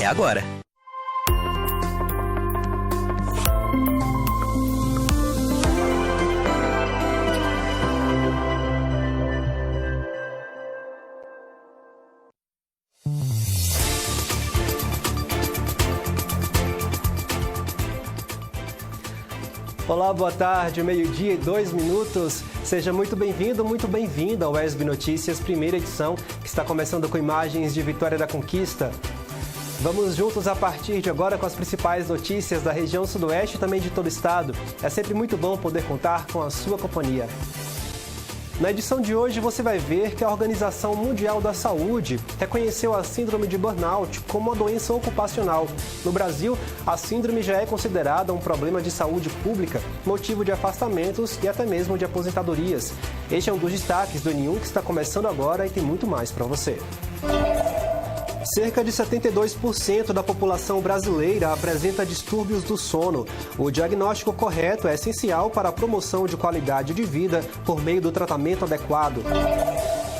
é agora. Olá, boa tarde, 12:02. Seja muito bem-vindo, muito bem-vinda ao ESB Notícias, primeira edição, que está começando com imagens de Vitória da Conquista. Vamos juntos a partir de agora com as principais notícias da região sudoeste e também de todo o estado. É sempre muito bom poder contar com a sua companhia. Na edição de hoje, você vai ver que a Organização Mundial da Saúde reconheceu a síndrome de burnout como uma doença ocupacional. No Brasil, a síndrome já é considerada um problema de saúde pública, motivo de afastamentos e até mesmo de aposentadorias. Este é um dos destaques do N1 que está começando agora e tem muito mais para você. Cerca de 72% da população brasileira apresenta distúrbios do sono. O diagnóstico correto é essencial para a promoção de qualidade de vida por meio do tratamento adequado.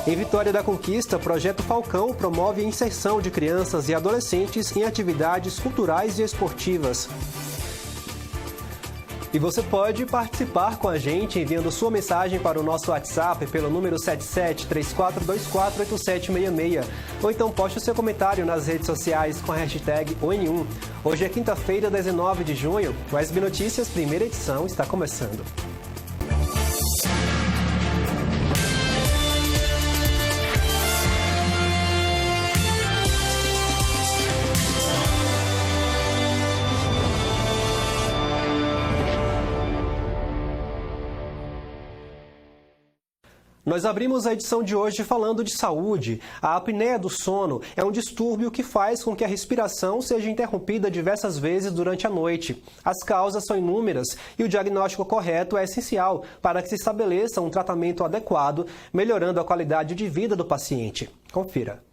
Em Vitória da Conquista, Projeto Falcão promove a inserção de crianças e adolescentes em atividades culturais e esportivas. E você pode participar com a gente enviando sua mensagem para o nosso WhatsApp pelo número 7734248766. Ou então poste o seu comentário nas redes sociais com a hashtag ON1. Hoje é quinta-feira, 19 de junho. O ESB Notícias, primeira edição, está começando. Nós abrimos a edição de hoje falando de saúde. A apneia do sono é um distúrbio que faz com que a respiração seja interrompida diversas vezes durante a noite. As causas são inúmeras e o diagnóstico correto é essencial para que se estabeleça um tratamento adequado, melhorando a qualidade de vida do paciente. Confira.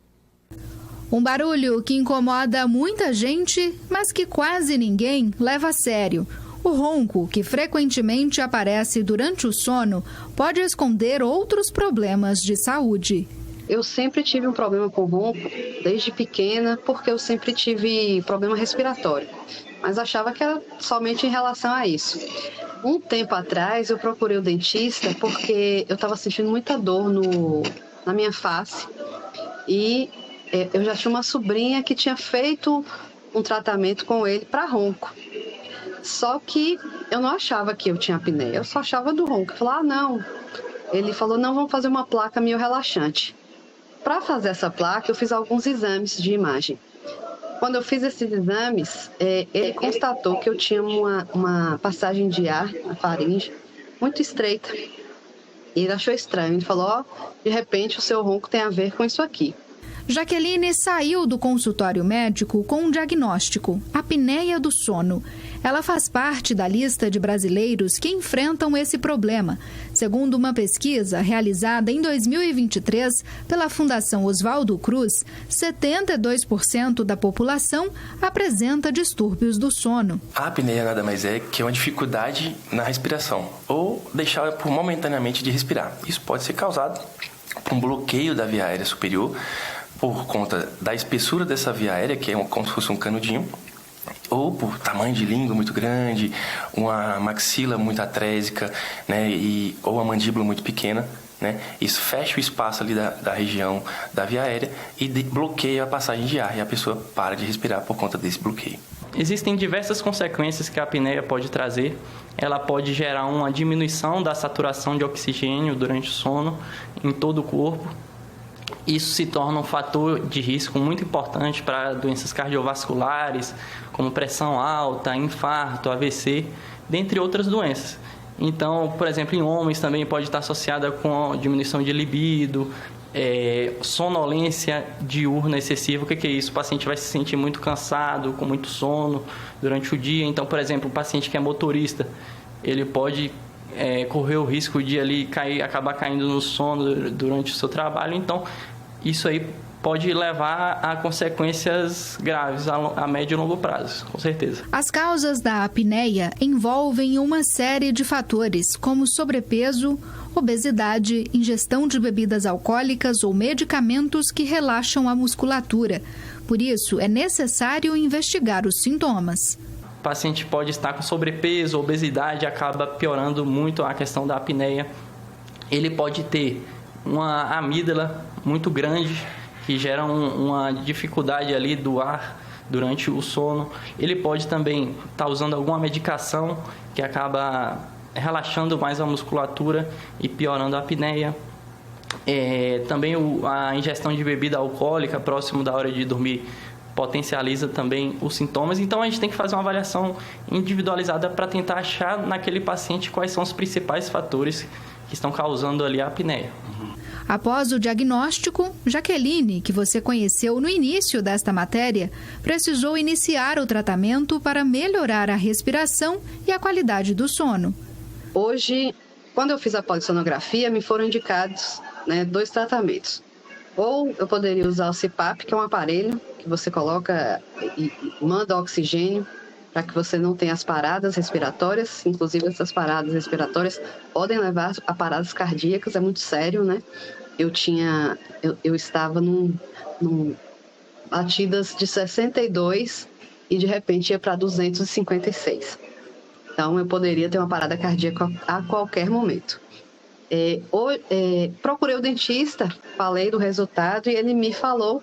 Um barulho que incomoda muita gente, mas que quase ninguém leva a sério. O ronco, que frequentemente aparece durante o sono, pode esconder outros problemas de saúde. Eu sempre tive um problema com ronco, desde pequena, porque eu sempre tive problema respiratório, mas achava que era somente em relação a isso. Um tempo atrás, eu procurei o dentista porque eu estava sentindo muita dor na minha face e eu já tinha uma sobrinha que tinha feito um tratamento com ele para ronco. Só que eu não achava que eu tinha apneia, eu só achava do ronco. Eu falei, não. Ele falou, não, vamos fazer uma placa miorrelaxante. Para fazer essa placa, eu fiz alguns exames de imagem. Quando eu fiz esses exames, ele constatou que eu tinha uma passagem de ar na faringe muito estreita. E ele achou estranho, ele falou, de repente o seu ronco tem a ver com isso aqui. Jaqueline saiu do consultório médico com um diagnóstico, apneia do sono. Ela faz parte da lista de brasileiros que enfrentam esse problema. Segundo uma pesquisa realizada em 2023 pela Fundação Oswaldo Cruz, 72% da população apresenta distúrbios do sono. A apneia nada mais é que uma dificuldade na respiração ou deixar por momentaneamente de respirar. Isso pode ser causado por um bloqueio da via aérea superior, por conta da espessura dessa via aérea, que é como se fosse um canudinho, ou por tamanho de língua muito grande, uma maxila muito atrésica, né, ou uma mandíbula muito pequena, né? Isso fecha o espaço ali da região da via aérea e bloqueia a passagem de ar e a pessoa para de respirar por conta desse bloqueio. Existem diversas consequências que a apneia pode trazer. Ela pode gerar uma diminuição da saturação de oxigênio durante o sono em todo o corpo. Isso se torna um fator de risco muito importante para doenças cardiovasculares, como pressão alta, infarto, AVC, dentre outras doenças. Então, por exemplo, em homens também pode estar associada com diminuição de libido, sonolência diurna excessiva. O que é isso? O paciente vai se sentir muito cansado, com muito sono durante o dia. Então, por exemplo, o paciente que é motorista, ele pode correr o risco de ali acabar caindo no sono durante o seu trabalho. Então, isso aí pode levar a consequências graves a médio e longo prazo, com certeza. As causas da apneia envolvem uma série de fatores, como sobrepeso, obesidade, ingestão de bebidas alcoólicas ou medicamentos que relaxam a musculatura. Por isso, é necessário investigar os sintomas. O paciente pode estar com sobrepeso, obesidade, acaba piorando muito a questão da apneia. Ele pode ter uma amígdala muito grande, que gera uma dificuldade ali do ar durante o sono. Ele pode também estar usando alguma medicação que acaba relaxando mais a musculatura e piorando a apneia. Também a ingestão de bebida alcoólica próximo da hora de dormir potencializa também os sintomas. Então, a gente tem que fazer uma avaliação individualizada para tentar achar naquele paciente quais são os principais fatores que estão causando ali a apneia. Após o diagnóstico, Jaqueline, que você conheceu no início desta matéria, precisou iniciar o tratamento para melhorar a respiração e a qualidade do sono. Hoje, quando eu fiz a polissonografia, me foram indicados 2 tratamentos. Ou eu poderia usar o CPAP, que é um aparelho que você coloca e manda oxigênio para que você não tenha as paradas respiratórias. Inclusive, essas paradas respiratórias podem levar a paradas cardíacas, é muito sério, né? Eu estava num batidas de 62 e de repente ia para 256. Então, eu poderia ter uma parada cardíaca a qualquer momento. Procurei o dentista, falei do resultado e ele me falou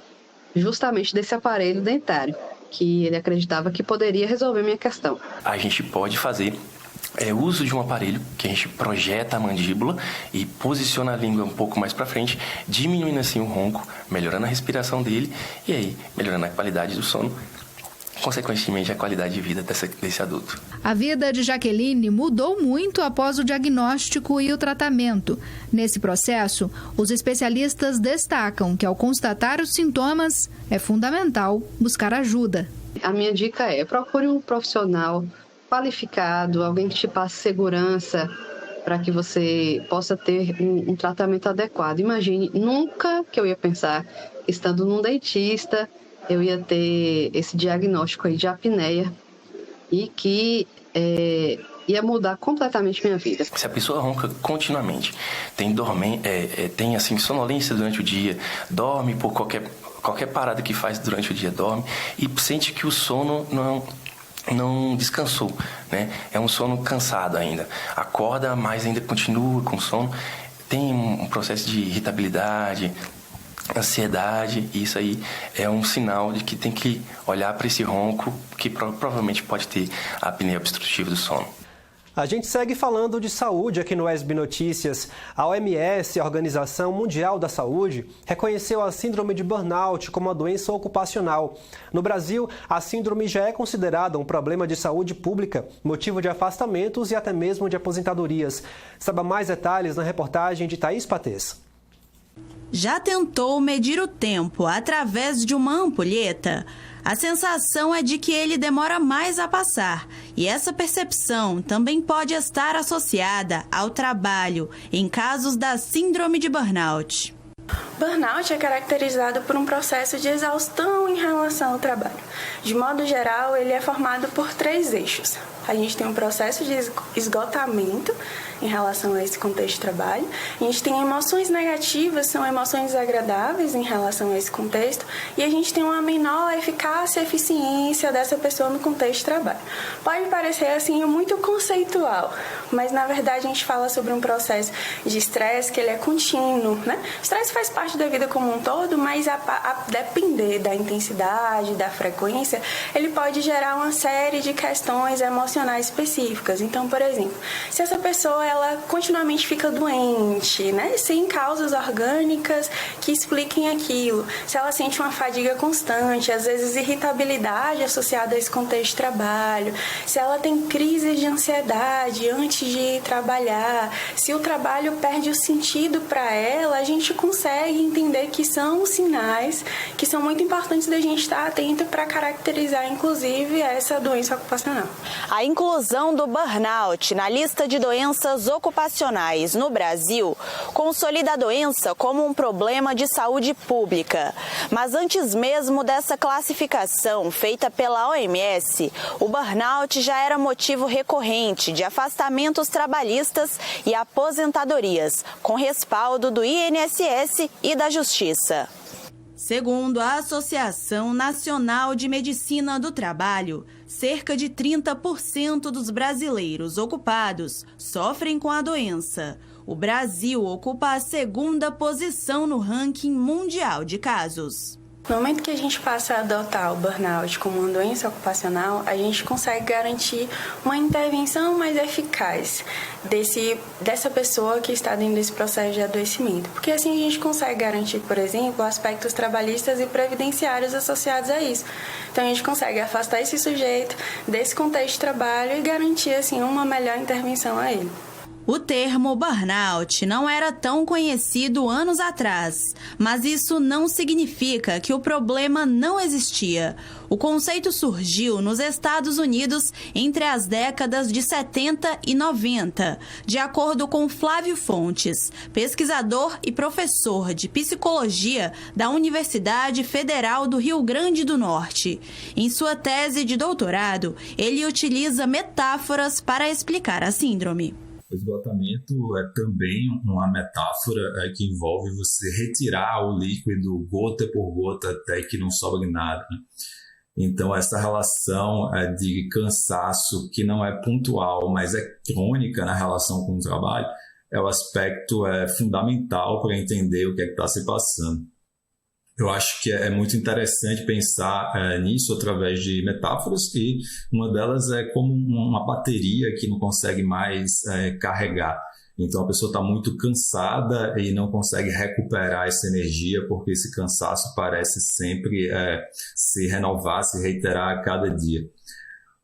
justamente desse aparelho dentário, que ele acreditava que poderia resolver minha questão. A gente pode fazer uso de um aparelho que a gente projeta a mandíbula e posiciona a língua um pouco mais para frente, diminuindo assim o ronco, melhorando a respiração dele e aí melhorando a qualidade do sono, consequentemente a qualidade de vida desse adulto. A vida de Jaqueline mudou muito após o diagnóstico e o tratamento. Nesse processo, os especialistas destacam que ao constatar os sintomas, é fundamental buscar ajuda. A minha dica procure um profissional qualificado, alguém que te passe segurança para que você possa ter um tratamento adequado. Imagine, nunca que eu ia pensar, estando num dentista, eu ia ter esse diagnóstico aí de apneia e que ia mudar completamente minha vida. Se a pessoa ronca continuamente, tem assim, sonolência durante o dia, dorme por qualquer parada que faz durante o dia, dorme e sente que o sono não descansou, né? É um sono cansado ainda. Acorda, mas ainda continua com sono. Tem um processo de irritabilidade, ansiedade, e isso aí é um sinal de que tem que olhar para esse ronco que provavelmente pode ter a apneia obstrutiva do sono. A gente segue falando de saúde aqui no SB Notícias. A OMS, a Organização Mundial da Saúde, reconheceu a síndrome de burnout como uma doença ocupacional. No Brasil, a síndrome já é considerada um problema de saúde pública, motivo de afastamentos e até mesmo de aposentadorias. Saiba mais detalhes na reportagem de Thaís Patês. Já tentou medir o tempo através de uma ampulheta? A sensação é de que ele demora mais a passar, e essa percepção também pode estar associada ao trabalho em casos da síndrome de burnout. Burnout é caracterizado por um processo de exaustão em relação ao trabalho. De modo geral, ele é formado por 3 eixos. A gente tem um processo de esgotamento em relação a esse contexto de trabalho. A gente tem emoções negativas, são emoções desagradáveis em relação a esse contexto. E a gente tem uma menor eficácia e eficiência dessa pessoa no contexto de trabalho. Pode parecer assim muito conceitual, mas na verdade a gente fala sobre um processo de estresse que ele é contínuo, né? O estresse faz parte da vida como um todo, mas a depender da intensidade, da frequência, ele pode gerar uma série de questões emocionais específicas. Então, por exemplo, se essa pessoa ela continuamente fica doente, né? Sem causas orgânicas que expliquem aquilo. Se ela sente uma fadiga constante, às vezes irritabilidade associada a esse contexto de trabalho, se ela tem crises de ansiedade antes de trabalhar, se o trabalho perde o sentido para ela, a gente consegue entender que são sinais que são muito importantes da gente estar atento para caracterizar, inclusive, essa doença ocupacional. A inclusão do burnout na lista de doenças ocupacionais no Brasil consolida a doença como um problema de saúde pública. Mas antes mesmo dessa classificação feita pela OMS, o burnout já era motivo recorrente de afastamentos trabalhistas e aposentadorias, com respaldo do INSS e da Justiça. Segundo a Associação Nacional de Medicina do Trabalho, cerca de 30% dos brasileiros ocupados sofrem com a doença. O Brasil ocupa a segunda posição no ranking mundial de casos. No momento que a gente passa a adotar o burnout como uma doença ocupacional, a gente consegue garantir uma intervenção mais eficaz dessa pessoa que está dentro desse processo de adoecimento. Porque assim a gente consegue garantir, por exemplo, aspectos trabalhistas e previdenciários associados a isso. Então a gente consegue afastar esse sujeito desse contexto de trabalho e garantir assim uma melhor intervenção a ele. O termo burnout não era tão conhecido anos atrás, mas isso não significa que o problema não existia. O conceito surgiu nos Estados Unidos entre as décadas de 70 e 90, de acordo com Flávio Fontes, pesquisador e professor de psicologia da Universidade Federal do Rio Grande do Norte. Em sua tese de doutorado, ele utiliza metáforas para explicar a síndrome. O esgotamento é também uma metáfora que envolve você retirar o líquido gota por gota até que não sobre nada. Então, essa relação de cansaço que não é pontual, mas é crônica na relação com o trabalho, é o aspecto fundamental para entender o que é que está se passando. Eu acho que é muito interessante pensar nisso através de metáforas e uma delas é como uma bateria que não consegue mais carregar. Então a pessoa está muito cansada e não consegue recuperar essa energia porque esse cansaço parece sempre se renovar, se reiterar a cada dia.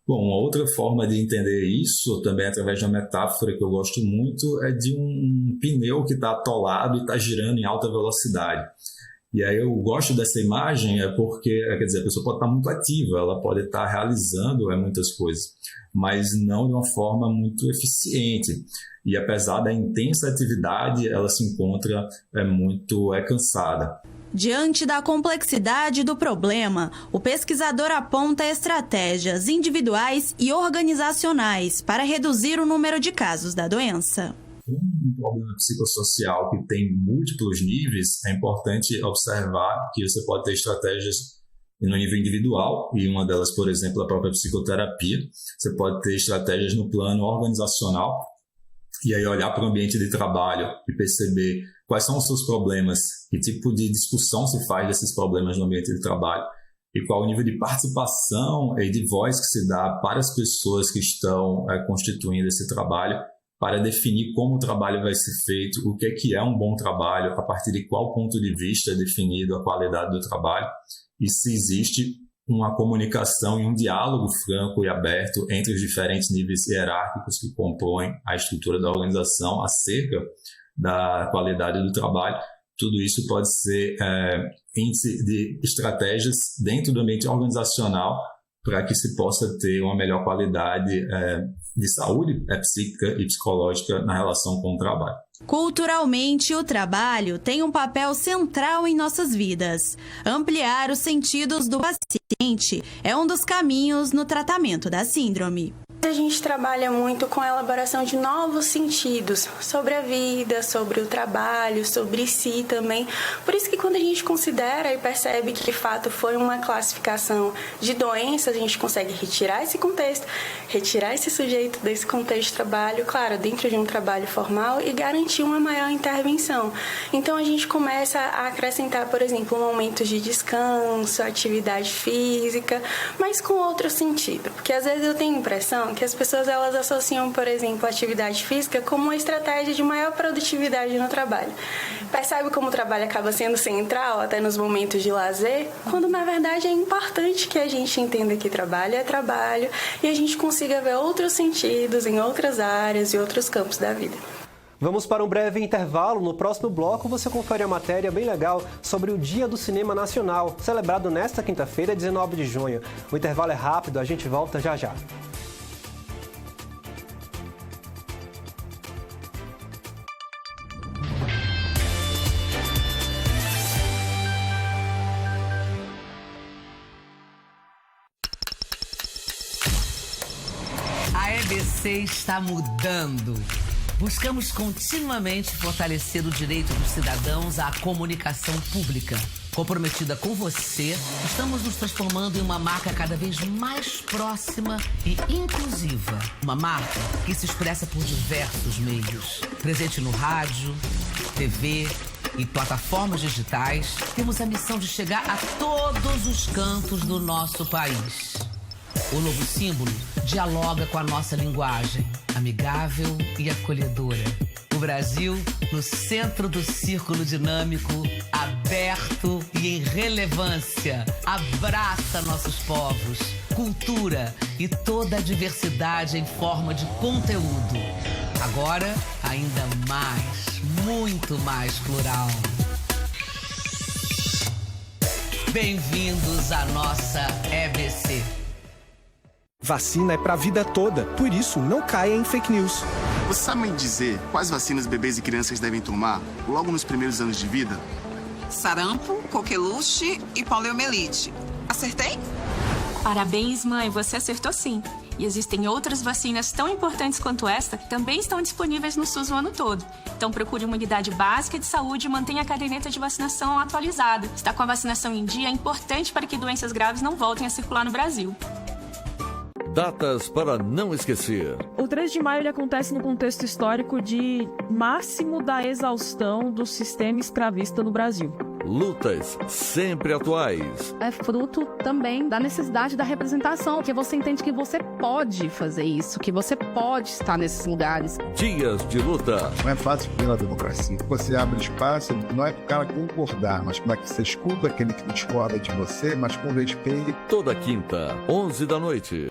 Bom, uma outra forma de entender isso, também através de uma metáfora que eu gosto muito, é de um pneu que está atolado e está girando em alta velocidade. E aí eu gosto dessa imagem porque, quer dizer, a pessoa pode estar muito ativa, ela pode estar realizando muitas coisas, mas não de uma forma muito eficiente. E apesar da intensa atividade, ela se encontra muito cansada. Diante da complexidade do problema, o pesquisador aponta estratégias individuais e organizacionais para reduzir o número de casos da doença. Um problema psicossocial que tem múltiplos níveis, é importante observar que você pode ter estratégias no nível individual, e uma delas, por exemplo, a própria psicoterapia. Você pode ter estratégias no plano organizacional, e aí olhar para o ambiente de trabalho e perceber quais são os seus problemas, que tipo de discussão se faz desses problemas no ambiente de trabalho, e qual o nível de participação e de voz que se dá para as pessoas que estão constituindo esse trabalho, para definir como o trabalho vai ser feito, o que é um bom trabalho, a partir de qual ponto de vista é definido a qualidade do trabalho, e se existe uma comunicação e um diálogo franco e aberto entre os diferentes níveis hierárquicos que compõem a estrutura da organização acerca da qualidade do trabalho. Tudo isso pode ser índice de estratégias dentro do ambiente organizacional para que se possa ter uma melhor qualidade de saúde psíquica e psicológica na relação com o trabalho. Culturalmente, o trabalho tem um papel central em nossas vidas. Ampliar os sentidos do paciente é um dos caminhos no tratamento da síndrome. A gente trabalha muito com a elaboração de novos sentidos sobre a vida, sobre o trabalho, sobre si também. Por isso que quando a gente considera e percebe que de fato foi uma classificação de doença, a gente consegue retirar esse contexto, retirar esse sujeito desse contexto de trabalho, claro, dentro de um trabalho formal, e garantir uma maior intervenção. Então a gente começa a acrescentar, por exemplo, momentos de descanso, atividade física, mas com outro sentido. Porque às vezes eu tenho a impressão que as pessoas elas associam, por exemplo, a atividade física como uma estratégia de maior produtividade no trabalho. Percebe como o trabalho acaba sendo central até nos momentos de lazer, quando na verdade é importante que a gente entenda que trabalho é trabalho e a gente consiga ver outros sentidos em outras áreas e outros campos da vida. Vamos para um breve intervalo. No próximo bloco você confere a matéria bem legal sobre o Dia do Cinema Nacional, celebrado nesta quinta-feira, 19 de junho. O intervalo é rápido, a gente volta já já. A EBC está mudando. Buscamos continuamente fortalecer o direito dos cidadãos à comunicação pública. Comprometida com você, estamos nos transformando em uma marca cada vez mais próxima e inclusiva. Uma marca que se expressa por diversos meios. Presente no rádio, TV e plataformas digitais, temos a missão de chegar a todos os cantos do nosso país. O novo símbolo dialoga com a nossa linguagem, amigável e acolhedora. O Brasil no centro do círculo dinâmico, aberto e em relevância. Abraça nossos povos, cultura e toda a diversidade em forma de conteúdo. Agora, ainda mais, muito mais plural. Bem-vindos à nossa EBC. Vacina é pra vida toda, por isso não caia em fake news. Você sabe me dizer quais vacinas bebês e crianças devem tomar logo nos primeiros anos de vida? Sarampo, coqueluche e poliomielite. Acertei? Parabéns, mãe, você acertou sim. E existem outras vacinas tão importantes quanto esta que também estão disponíveis no SUS o ano todo. Então procure uma unidade básica de saúde e mantenha a caderneta de vacinação atualizada. Estar com a vacinação em dia é importante para que doenças graves não voltem a circular no Brasil. Datas para não esquecer. O 3 de maio ele acontece no contexto histórico de máximo da exaustão do sistema escravista no Brasil. Lutas sempre atuais. É fruto também da necessidade da representação, que você entende que você pode fazer isso, que você pode estar nesses lugares. Dias de luta. Não é fácil pela democracia. Você abre espaço, não é para o cara concordar, mas para que você escuta aquele que discorda de você, mas com respeito. Toda quinta, 11 da noite.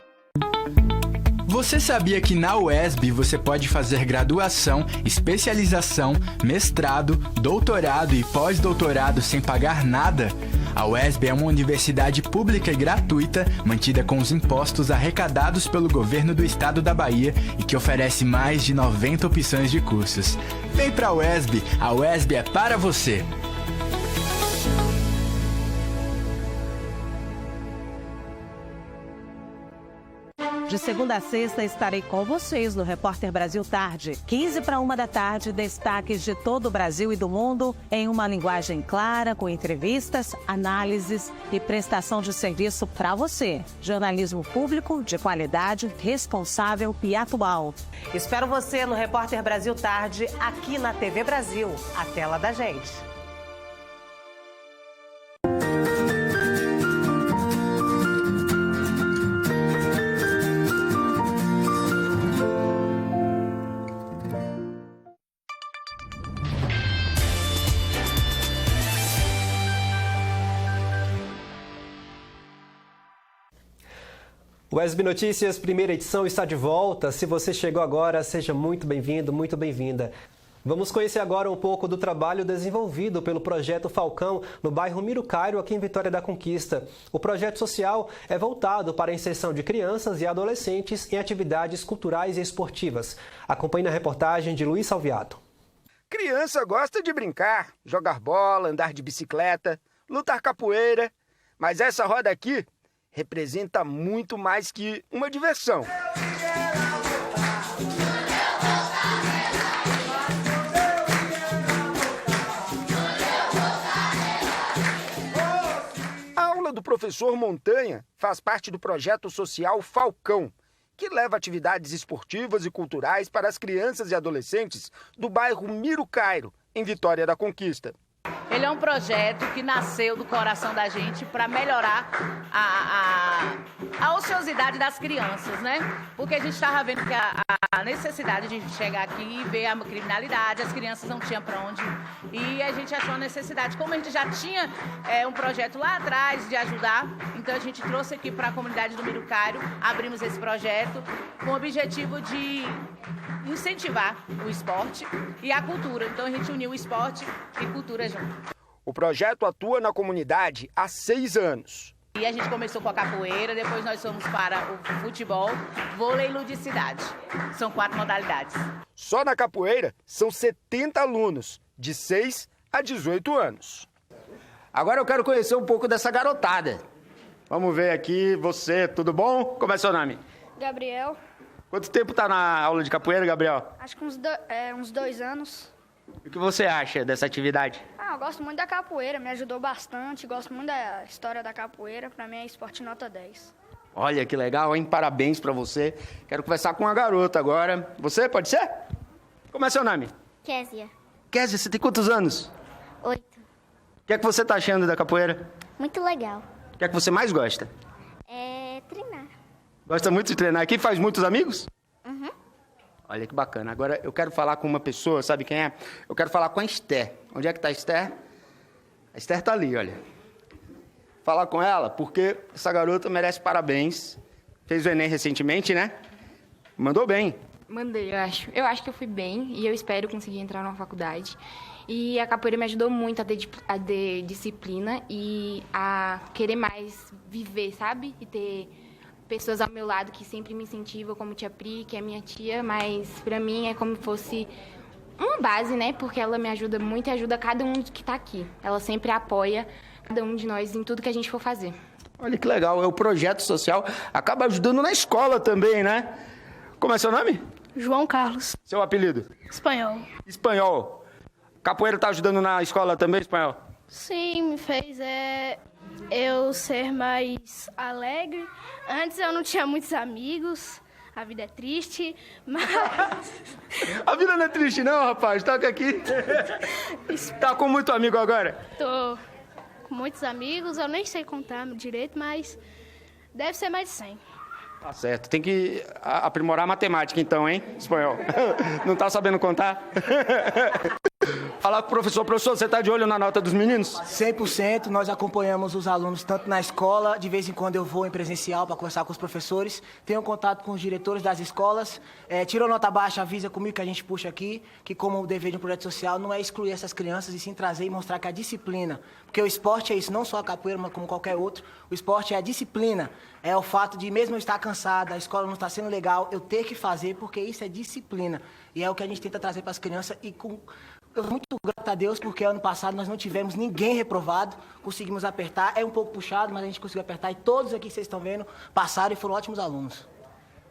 Você sabia que na UESB você pode fazer graduação, especialização, mestrado, doutorado e pós-doutorado sem pagar nada? A UESB é uma universidade pública e gratuita, mantida com os impostos arrecadados pelo governo do estado da Bahia e que oferece mais de 90 opções de cursos. Vem pra UESB, a UESB é para você! De segunda a sexta estarei com vocês no Repórter Brasil Tarde. 15 para 1 da tarde, destaques de todo o Brasil e do mundo em uma linguagem clara, com entrevistas, análises e prestação de serviço para você. Jornalismo público, de qualidade, responsável e atual. Espero você no Repórter Brasil Tarde, aqui na TV Brasil, a tela da gente. O UESB Notícias, primeira edição, está de volta. Se você chegou agora, seja muito bem-vindo, muito bem-vinda. Vamos conhecer agora um pouco do trabalho desenvolvido pelo Projeto Falcão no bairro Mirucairo, aqui em Vitória da Conquista. O projeto social é voltado para a inserção de crianças e adolescentes em atividades culturais e esportivas. Acompanhe na reportagem de Luiz Salviato. Criança gosta de brincar, jogar bola, andar de bicicleta, lutar capoeira. Mas essa roda aqui representa muito mais que uma diversão. A aula do professor Montanha faz parte do projeto social Falcão, que leva atividades esportivas e culturais para as crianças e adolescentes do bairro Mirucairo, em Vitória da Conquista. Ele é um projeto que nasceu do coração da gente para melhorar a ociosidade das crianças, né? Porque a gente estava vendo que a necessidade de chegar aqui e ver a criminalidade, as crianças não tinham para onde ir, e a gente achou a necessidade. Como a gente já tinha um projeto lá atrás de ajudar, então a gente trouxe aqui para a comunidade do Mirucairo, abrimos esse projeto com o objetivo de incentivar o esporte e a cultura. Então a gente uniu o esporte e cultura junto. O projeto atua na comunidade há 6 anos. E a gente começou com a capoeira, depois nós fomos para o futebol, vôlei e ludicidade. São 4 modalidades. Só na capoeira são 70 alunos, de 6 a 18 anos. Agora eu quero conhecer um pouco dessa garotada. Vamos ver aqui, você, tudo bom? Como é seu nome? Gabriel. Quanto tempo tá na aula de capoeira, Gabriel? Acho que uns 2 anos. O que você acha dessa atividade? Eu gosto muito da capoeira, me ajudou bastante, gosto muito da história da capoeira, pra mim é esporte nota 10. Olha que legal, hein? Parabéns pra você. Quero conversar com uma garota agora. Você, pode ser? Como é seu nome? Késia. Késia, você tem quantos anos? 8. O que é que você tá achando da capoeira? Muito legal. O que é que você mais gosta? É treinar. Gosta muito de treinar aqui? Faz muitos amigos? Uhum. Olha que bacana. Agora eu quero falar com uma pessoa, sabe quem é? Eu quero falar com a Esther. Onde é que tá a Esther? A Esther tá ali, olha. Falar com ela, porque essa garota merece parabéns. Fez o Enem recentemente, né? Mandou bem. Mandei, eu acho. Eu acho que eu fui bem e eu espero conseguir entrar numa faculdade. E a capoeira me ajudou muito a ter disciplina e a querer mais viver, sabe? E ter pessoas ao meu lado que sempre me incentivam, como tia Pri, que é minha tia, mas pra mim é como se fosse uma base, né? Porque ela me ajuda muito e ajuda cada um que tá aqui. Ela sempre apoia cada um de nós em tudo que a gente for fazer. Olha que legal, é o projeto social, acaba ajudando na escola também, né? Como é seu nome? João Carlos. Seu apelido? Espanhol. Espanhol. Capoeira tá ajudando na escola também, Espanhol? Sim, me fez eu ser mais alegre. Antes eu não tinha muitos amigos, a vida é triste, mas... A vida não é triste não, rapaz, toca aqui. Tá com muito amigo agora? Tô com muitos amigos, eu nem sei contar direito, mas deve ser mais de 100. Tá certo, tem que aprimorar a matemática então, hein, Espanhol? Não tá sabendo contar? Falar com o professor. Professor, você tá de olho na nota dos meninos? 100%, nós acompanhamos os alunos tanto na escola, de vez em quando eu vou em presencial para conversar com os professores, tenho contato com os diretores das escolas, tirou nota baixa, avisa comigo que a gente puxa aqui, que como o dever de um projeto social não é excluir essas crianças e sim trazer e mostrar que a disciplina, porque o esporte é isso, não só a capoeira, mas como qualquer outro, o esporte é a disciplina, é o fato de mesmo eu estar cansado, a escola não está sendo legal, eu ter que fazer, porque isso é disciplina, e é o que a gente tenta trazer para as crianças e com... Eu sou muito grato a Deus, porque ano passado nós não tivemos ninguém reprovado, conseguimos apertar, é um pouco puxado, mas a gente conseguiu apertar, e todos aqui que vocês estão vendo passaram e foram ótimos alunos.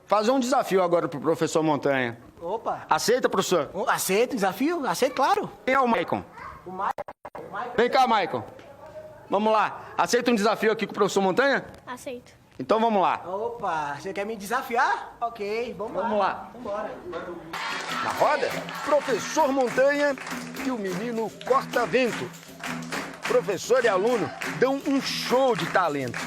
Fazer um desafio agora pro professor Montanha. Opa! Aceita, professor? Aceito o desafio? Aceito, claro. Quem é o Maicon? O Maicon. Vem cá, Maicon. Vamos lá. Aceita um desafio aqui com o professor Montanha? Aceito. Então vamos lá. Opa, você quer me desafiar? Ok, vamos lá. Vamos embora. Na roda, professor Montanha e o menino Corta-Vento. Professor e aluno dão um show de talento.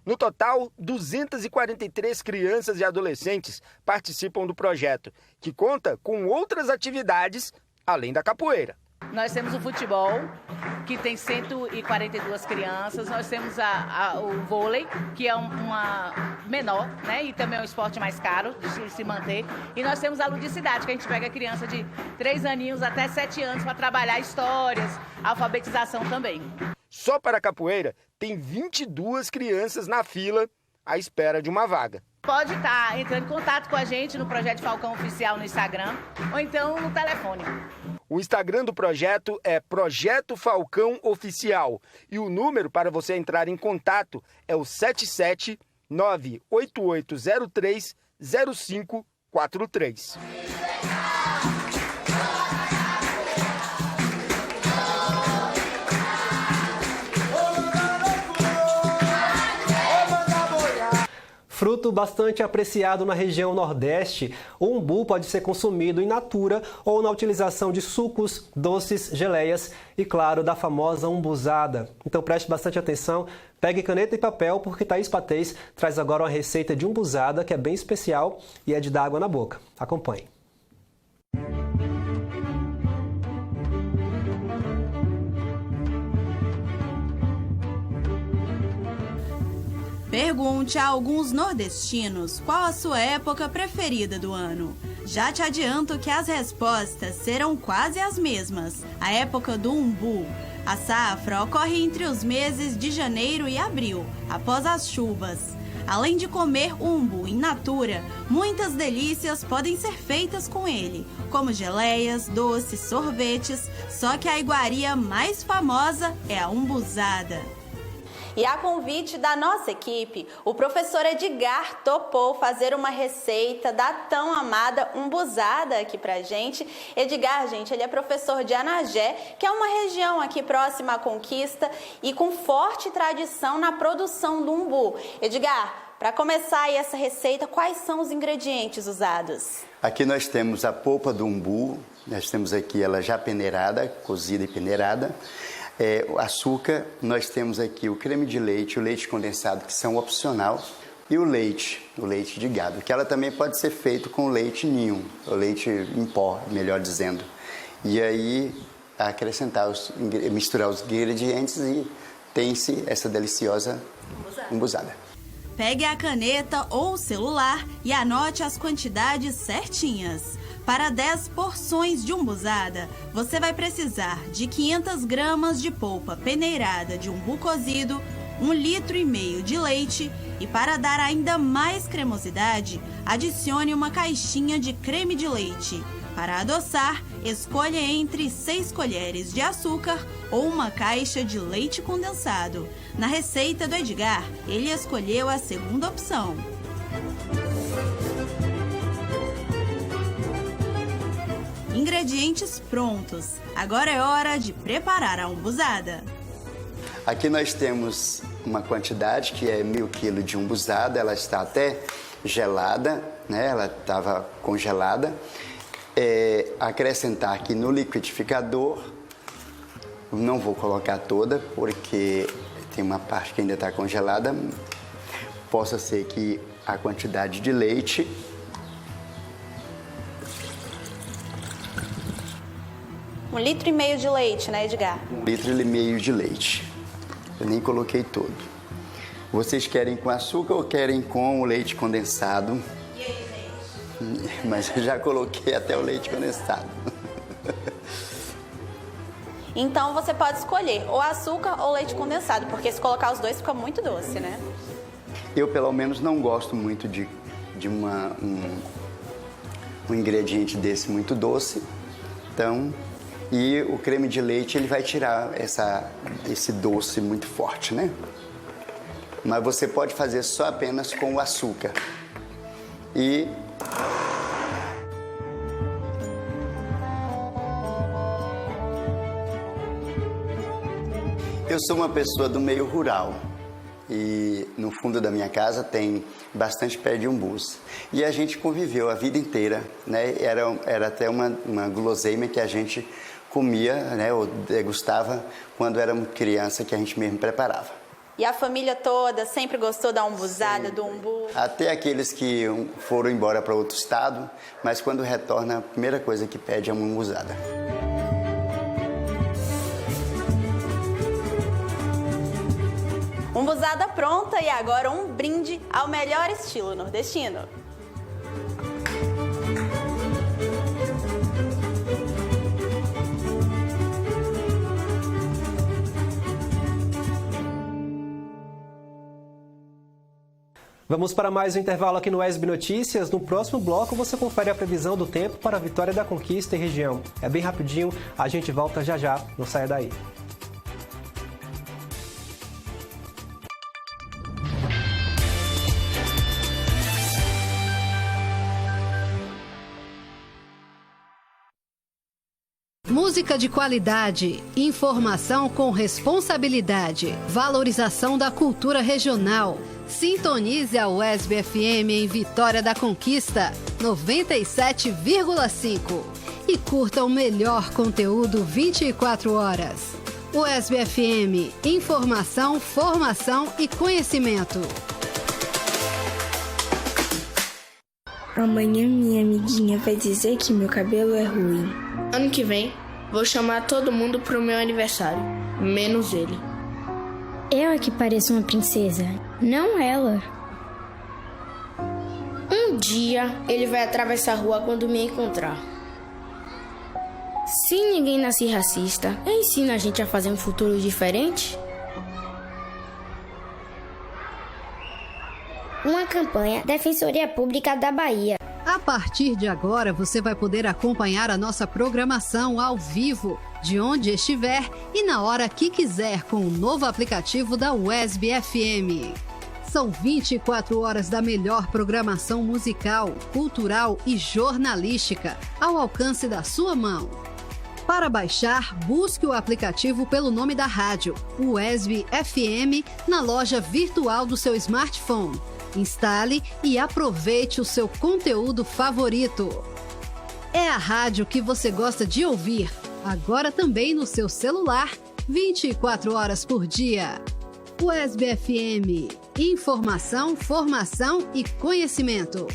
No total, 243 crianças e adolescentes participam do projeto, que conta com outras atividades além da capoeira. Nós temos o futebol, que tem 142 crianças. Nós temos o vôlei, que é uma menor, né? E também é um esporte mais caro de se manter. E nós temos a ludicidade, que a gente pega a criança de 3 aninhos até 7 anos para trabalhar histórias, alfabetização também. Só para a capoeira, tem 22 crianças na fila à espera de uma vaga. Pode estar entrando em contato com a gente no Projeto Falcão Oficial no Instagram ou então no telefone. O Instagram do projeto é Projeto Falcão Oficial e o número para você entrar em contato é o 77988030543. Fruto bastante apreciado na região Nordeste, o umbu pode ser consumido in natura ou na utilização de sucos, doces, geleias e, claro, da famosa umbuzada. Então preste bastante atenção, pegue caneta e papel porque Thaís Patês traz agora uma receita de umbuzada que é bem especial e é de dar água na boca. Acompanhe. Pergunte a alguns nordestinos qual a sua época preferida do ano. Já te adianto que as respostas serão quase as mesmas. A época do umbu. A safra ocorre entre os meses de janeiro e abril, após as chuvas. Além de comer o umbu in natura, muitas delícias podem ser feitas com ele, como geleias, doces, sorvetes, só que a iguaria mais famosa é a umbuzada. E a convite da nossa equipe, o professor Edgar topou fazer uma receita da tão amada umbuzada aqui pra gente. Edgar, gente, ele é professor de Anagé, que é uma região aqui próxima à Conquista e com forte tradição na produção do umbu. Edgar, para começar aí essa receita, quais são os ingredientes usados? Aqui nós temos a polpa do umbu, nós temos aqui ela já peneirada, cozida e peneirada. O açúcar, nós temos aqui o creme de leite, o leite condensado, que são opcional, e o leite de gado, que ela também pode ser feito com leite ninho, o leite em pó, melhor dizendo. E aí, misturar os ingredientes e tem-se essa deliciosa umbuzada. Pegue a caneta ou o celular e anote as quantidades certinhas. Para 10 porções de umbuzada, você vai precisar de 500 gramas de polpa peneirada de umbu cozido, 1,5 litro de leite e, para dar ainda mais cremosidade, adicione uma caixinha de creme de leite. Para adoçar, escolha entre 6 colheres de açúcar ou uma caixa de leite condensado. Na receita do Edgar, ele escolheu a segunda opção. Ingredientes prontos. Agora é hora de preparar a umbuzada. Aqui nós temos uma quantidade que é 1.000 kg de umbuzada. Ela está até gelada, né? Ela estava congelada. Acrescentar aqui no liquidificador. Não vou colocar toda porque tem uma parte que ainda está congelada. Possa ser que a quantidade de leite. 1,5 litro de leite, né, Edgar? 1,5 litro de leite. Eu nem coloquei todo. Vocês querem com açúcar ou querem com o leite condensado? E aí, gente? Mas eu já coloquei até o leite condensado. Então você pode escolher ou açúcar ou leite condensado, porque se colocar os dois fica muito doce, né? Eu, pelo menos, não gosto muito de um ingrediente desse muito doce. Então... E o creme de leite, ele vai tirar esse doce muito forte, né? Mas você pode fazer só apenas com o açúcar. E... Eu sou uma pessoa do meio rural. E no fundo da minha casa tem bastante pé de umbus. E a gente conviveu a vida inteira, né? Era até uma guloseima que a gente comia, né, ou degustava quando era criança, que a gente mesmo preparava. E a família toda sempre gostou da umbuzada, do umbu? Até aqueles que foram embora para outro estado, mas quando retorna, a primeira coisa que pede é uma umbuzada. Umbuzada pronta e agora um brinde ao melhor estilo nordestino. Vamos para mais um intervalo aqui no ESB Notícias. No próximo bloco você confere a previsão do tempo para a Vitória da Conquista e região. É bem rapidinho, a gente volta já já, não saia daí. Música de qualidade, informação com responsabilidade, valorização da cultura regional. Sintonize a UESB FM em Vitória da Conquista, 97,5. E curta o melhor conteúdo 24 horas. UESB FM, informação, formação e conhecimento. Amanhã minha amiguinha vai dizer que meu cabelo é ruim. Ano que vem, vou chamar todo mundo pro meu aniversário, menos ele. Eu é que pareço uma princesa, não ela. Um dia, ele vai atravessar a rua quando me encontrar. Se ninguém nascer racista, ensina a gente a fazer um futuro diferente? uma campanha Defensoria Pública da Bahia. A partir de agora, você vai poder acompanhar a nossa programação ao vivo, de onde estiver e na hora que quiser, com o novo aplicativo da UESB FM. São 24 horas da melhor programação musical, cultural e jornalística, ao alcance da sua mão. Para baixar, busque o aplicativo pelo nome da rádio, UESB FM, na loja virtual do seu smartphone. Instale e aproveite o seu conteúdo favorito. É a rádio que você gosta de ouvir, agora também no seu celular, 24 horas por dia. UESB FM. Informação, formação e conhecimento.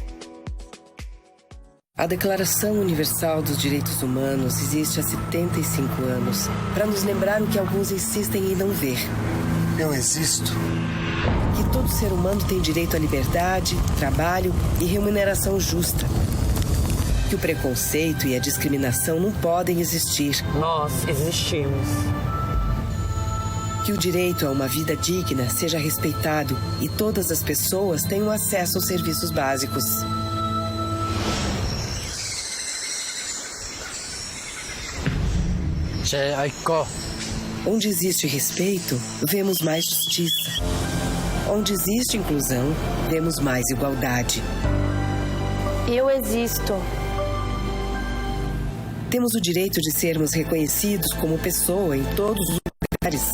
A Declaração Universal dos Direitos Humanos existe há 75 anos, para nos lembrar o que alguns insistem em não ver. Eu existo. Que todo ser humano tem direito à liberdade, trabalho e remuneração justa. Que o preconceito e a discriminação não podem existir. Nós existimos. Que o direito a uma vida digna seja respeitado e todas as pessoas tenham acesso aos serviços básicos. Onde existe respeito, vemos mais justiça. Onde existe inclusão, vemos mais igualdade. Eu existo. Temos o direito de sermos reconhecidos como pessoa em todos os lugares.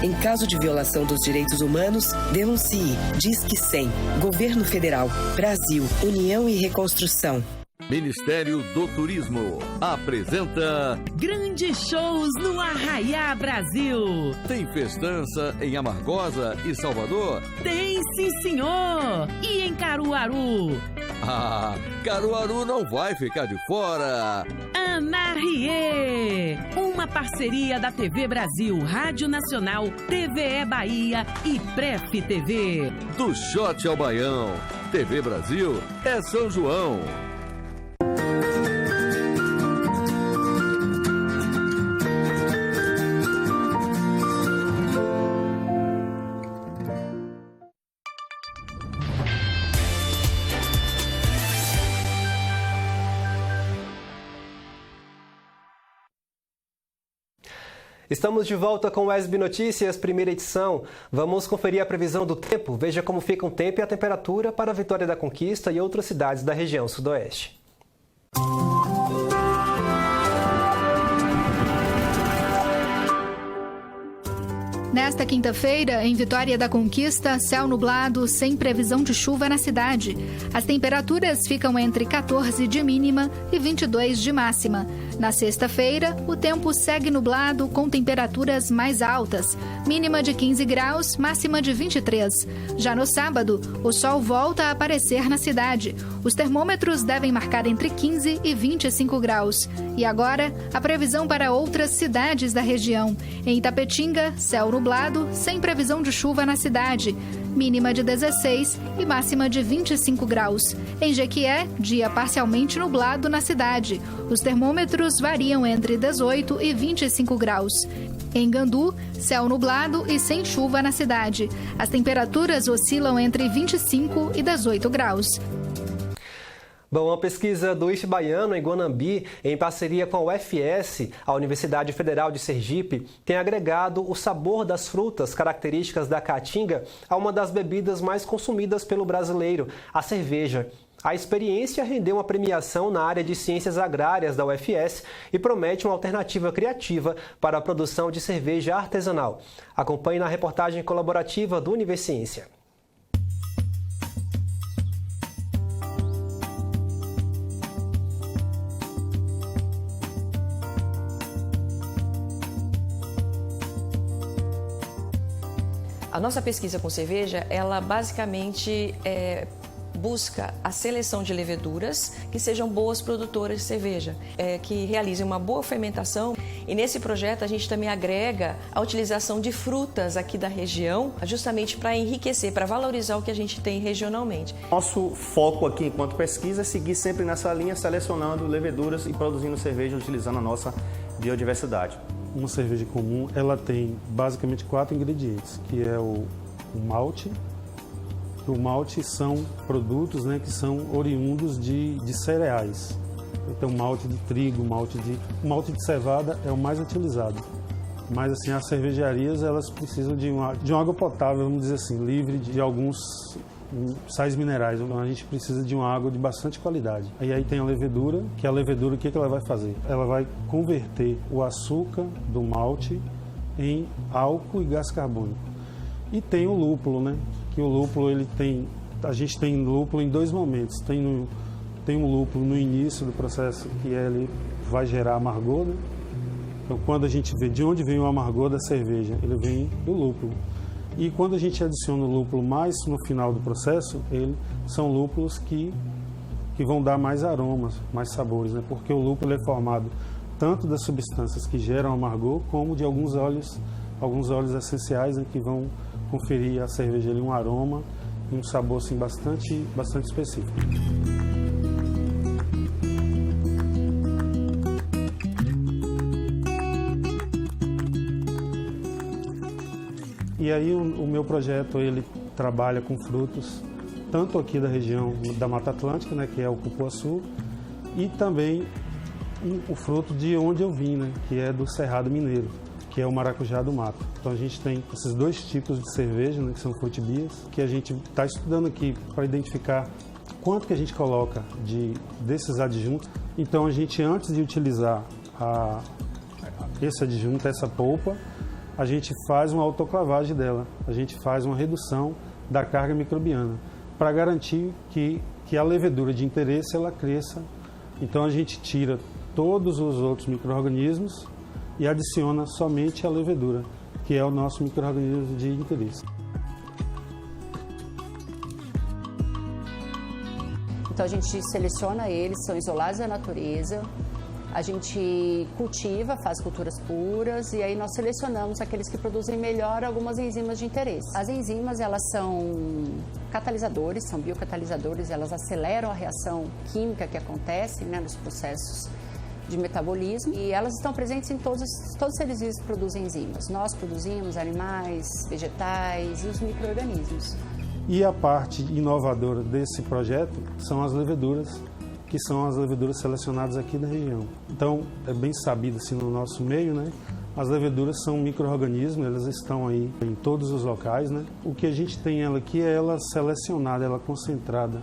Em caso de violação dos direitos humanos, denuncie. Disque 100. Governo Federal. Brasil. União e Reconstrução. Ministério do Turismo apresenta Grandes shows no Arraiá Brasil. Tem festança em Amargosa e Salvador? Tem sim, senhor. E em Caruaru? Ah, Caruaru não vai ficar de fora. Anarriê, uma parceria da TV Brasil, Rádio Nacional, TVE Bahia e Pref TV. Do Shot ao Baião, TV Brasil é São João. Estamos de volta com o UESB Notícias, primeira edição. Vamos conferir a previsão do tempo. Veja como fica o tempo e a temperatura para a Vitória da Conquista e outras cidades da região sudoeste. Nesta quinta-feira, em Vitória da Conquista, céu nublado, sem previsão de chuva na cidade. As temperaturas ficam entre 14 de mínima e 22 de máxima. Na sexta-feira, o tempo segue nublado com temperaturas mais altas, mínima de 15 graus, máxima de 23. Já no sábado, o sol volta a aparecer na cidade. Os termômetros devem marcar entre 15 e 25 graus. E agora, a previsão para outras cidades da região. Em Itapetinga, céu nublado, sem previsão de chuva na cidade. Mínima de 16 e máxima de 25 graus. Em Jequié, dia parcialmente nublado na cidade. Os termômetros variam entre 18 e 25 graus. Em Gandu, céu nublado e sem chuva na cidade. As temperaturas oscilam entre 25 e 18 graus. Bom, uma pesquisa do IF Baiano, em Guanambi, em parceria com a UFS, a Universidade Federal de Sergipe, tem agregado o sabor das frutas características da caatinga a uma das bebidas mais consumidas pelo brasileiro, a cerveja. A experiência rendeu uma premiação na área de ciências agrárias da UFS e promete uma alternativa criativa para a produção de cerveja artesanal. Acompanhe na reportagem colaborativa do Universiência. A nossa pesquisa com cerveja, ela basicamente busca a seleção de leveduras que sejam boas produtoras de cerveja, que realizem uma boa fermentação. E nesse projeto a gente também agrega a utilização de frutas aqui da região, justamente para enriquecer, para valorizar o que a gente tem regionalmente. Nosso foco aqui enquanto pesquisa é seguir sempre nessa linha, selecionando leveduras e produzindo cerveja utilizando a nossa biodiversidade. Uma cerveja comum, ela tem basicamente 4 ingredientes, que é o malte, O malte são produtos, né, que são oriundos de cereais. Então, malte de trigo, malte de cevada é o mais utilizado. Mas, assim, as cervejarias, elas precisam de uma água potável, vamos dizer assim, livre de alguns sais minerais. Então, a gente precisa de uma água de bastante qualidade. E aí tem a levedura, que a levedura, o que ela vai fazer? Ela vai converter o açúcar do malte em álcool e gás carbônico. E tem o lúpulo, né? Que o lúpulo, a gente tem lúpulo em dois momentos. Tem um lúpulo no início do processo, que ele vai gerar amargor, né? Então, quando a gente vê de onde vem o amargor da cerveja, ele vem do lúpulo. E quando a gente adiciona o lúpulo mais no final do processo, são lúpulos que vão dar mais aromas, mais sabores, né? Porque o lúpulo é formado tanto das substâncias que geram amargor, como de alguns óleos essenciais, né, que vão conferir à cerveja ali um aroma e um sabor assim, bastante específico. E aí o meu projeto, ele trabalha com frutos, tanto aqui da região da Mata Atlântica, né, que é o cupuaçu, e também o fruto de onde eu vim, né, que é do Cerrado Mineiro, que é o maracujá do mato. Então a gente tem esses dois tipos de cerveja, né, que são frutibias, que a gente está estudando aqui para identificar quanto que a gente coloca desses adjuntos. Então a gente, antes de utilizar esse adjunto, essa polpa, a gente faz uma autoclavagem dela, a gente faz uma redução da carga microbiana, para garantir que a levedura de interesse ela cresça. Então a gente tira todos os outros micro-organismos e adiciona somente a levedura, que é o nosso micro-organismo de interesse. Então a gente seleciona eles, são isolados da natureza, a gente cultiva, faz culturas puras e aí nós selecionamos aqueles que produzem melhor algumas enzimas de interesse. As enzimas, elas são catalisadores, são biocatalisadores, elas aceleram a reação química que acontece, né, nos processos de metabolismo, e elas estão presentes em todos os seres vivos que produzem enzimas. Nós produzimos animais, vegetais e os micro-organismos. E a parte inovadora desse projeto são as leveduras, que são as leveduras selecionadas aqui da região. Então, é bem sabido assim no nosso meio, né? As leveduras são micro-organismos, elas estão aí em todos os locais, né? O que a gente tem ela aqui é ela selecionada, ela concentrada,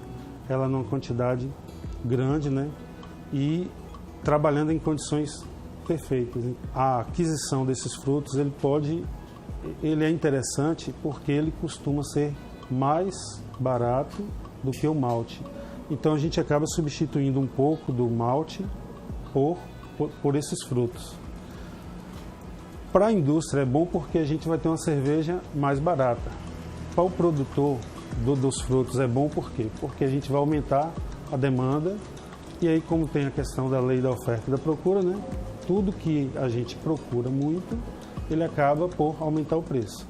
ela numa quantidade grande, né? E trabalhando em condições perfeitas. A aquisição desses frutos, ele é interessante porque ele costuma ser mais barato do que o malte. Então a gente acaba substituindo um pouco do malte por esses frutos. Para a indústria é bom porque a gente vai ter uma cerveja mais barata. Para o produtor dos frutos é bom por quê? Porque a gente vai aumentar a demanda. E aí, como tem a questão da lei da oferta e da procura, né? Tudo que a gente procura muito, ele acaba por aumentar o preço.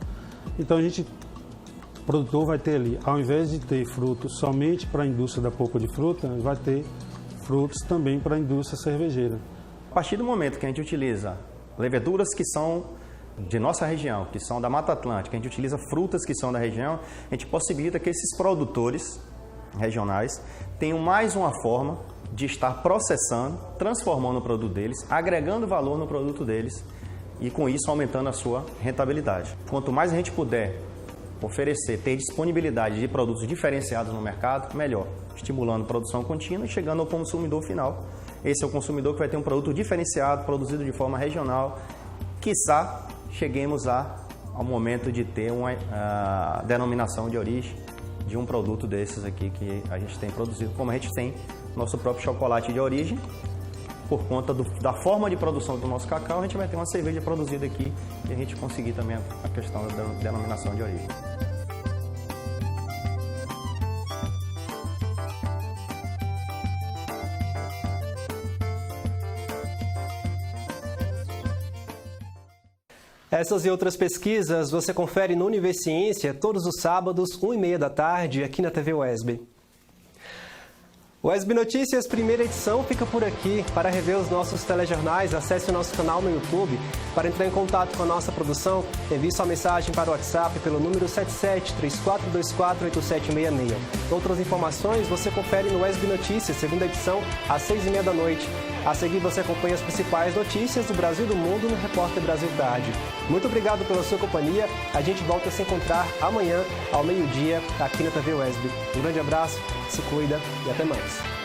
Então, o produtor vai ter ali, ao invés de ter frutos somente para a indústria da polpa de fruta, vai ter frutos também para a indústria cervejeira. A partir do momento que a gente utiliza leveduras que são de nossa região, que são da Mata Atlântica, a gente utiliza frutas que são da região, a gente possibilita que esses produtores regionais tenham mais uma forma de estar processando, transformando o produto deles, agregando valor no produto deles e com isso aumentando a sua rentabilidade. Quanto mais a gente puder oferecer, ter disponibilidade de produtos diferenciados no mercado, melhor, estimulando produção contínua e chegando ao consumidor final. Esse é o consumidor que vai ter um produto diferenciado, produzido de forma regional, quiçá cheguemos ao momento de ter uma denominação de origem de um produto desses aqui que a gente tem produzido, como a gente tem nosso próprio chocolate de origem. Por conta da forma de produção do nosso cacau, a gente vai ter uma cerveja produzida aqui e a gente conseguir também a questão da denominação de origem. Essas e outras pesquisas você confere no Universiência todos os sábados, 1h30 da tarde, aqui na TV UESB. O SB Notícias, primeira edição, fica por aqui. Para rever os nossos telejornais, acesse o nosso canal no YouTube. Para entrar em contato com a nossa produção, envie sua mensagem para o WhatsApp pelo número 7734248766. Outras informações você confere no SB Notícias, segunda edição, às 6h30 da noite. A seguir, você acompanha as principais notícias do Brasil e do mundo no Repórter Brasil Tarde. Muito obrigado pela sua companhia. A gente volta a se encontrar amanhã, ao meio-dia, aqui na TV UESB. Um grande abraço, se cuida e até mais.